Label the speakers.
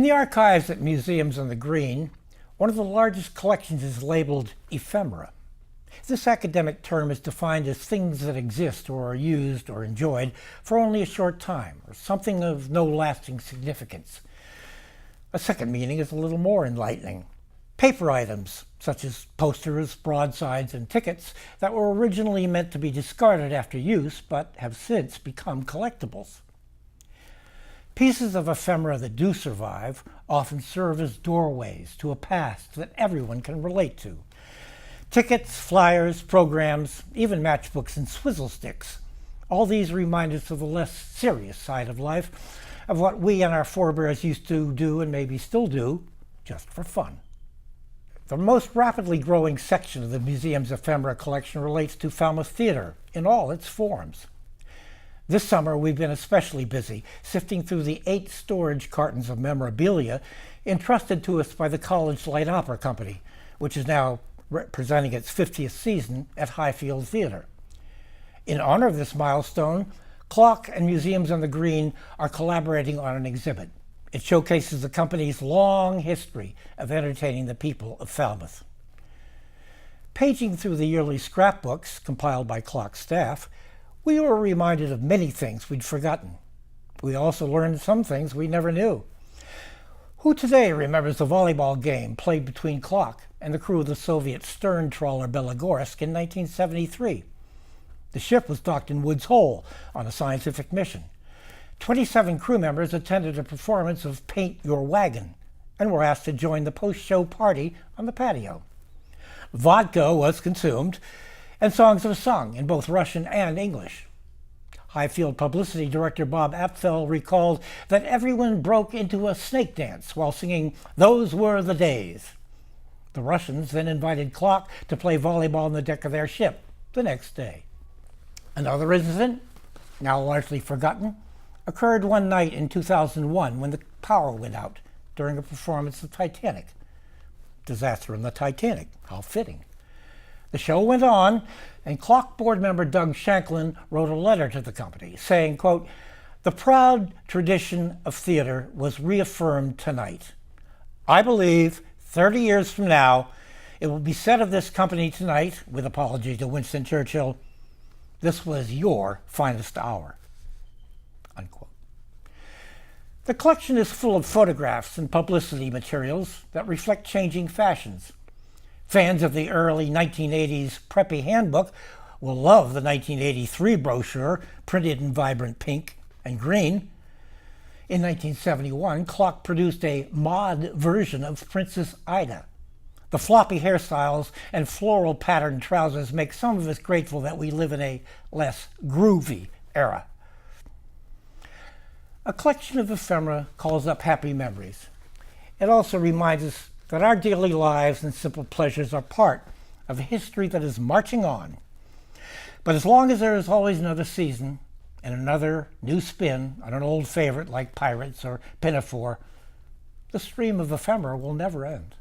Speaker 1: the archives at museums on the Green, one of the largest collections is labeled ephemera. This academic term is defined as things that exist or are used or enjoyed for only a short time, or something of no lasting significance. A second meaning is a little more enlightening. Paper items, such as posters, broadsides, and tickets that were originally meant to be discarded after use, but have since become collectibles. Pieces of ephemera that do survive often serve as doorways to a past that everyone can relate to. Tickets, flyers, programs, even matchbooks and swizzle sticks. All these remind us of the less serious side of life, of what we and our forebears used to do and maybe still do, just for fun. The most rapidly growing section of the museum's ephemera collection relates to Falmouth theater in all its forms. This summer we've been especially busy sifting through the 8 storage cartons of memorabilia entrusted to us by the College Light Opera Company, which is now representing its 50th season at Highfield Theater. In honor of this milestone, CLOC and Museums on the Green are collaborating on an exhibit. It showcases the company's long history of entertaining the people of Falmouth. Paging through the yearly scrapbooks compiled by CLOC staff, we were reminded of many things we'd forgotten. We also learned some things we never knew. Who today remembers the volleyball game played between CLOC and the crew of the Soviet stern trawler Belogorsk in 1973? The ship was docked in Woods Hole on a scientific mission. 27 crew members attended a performance of Paint Your Wagon and were asked to join the post-show party on the patio. Vodka was consumed and songs were sung in both Russian and English. Highfield publicity director Bob Apfel recalled that everyone broke into a snake dance while singing "Those Were the Days." The Russians then invited CLOC to play volleyball on the deck of their ship the next day. Another incident, now largely forgotten, occurred one night in 2001 when the power went out during a performance of Titanic. Disaster in the Titanic, how fitting. The show went on, and CLOC board member Doug Shanklin wrote a letter to the company saying, quote, "The proud tradition of theater was reaffirmed tonight. I believe 30 years from now, it will be said of this company tonight, with apology to Winston Churchill, this was your finest hour." Unquote. The collection is full of photographs and publicity materials that reflect changing fashions. Fans of the early 1980s preppy handbook will love the 1983 brochure printed in vibrant pink and green. In 1971, CLOC produced a mod version of Princess Ida. The floppy hairstyles and floral patterned trousers make some of us grateful that we live in a less groovy era. A collection of ephemera calls up happy memories. It also reminds us that our daily lives and simple pleasures are part of a history that is marching on. But as long as there is always another season and another new spin on an old favorite like Pirates or Pinafore, the stream of ephemera will never end.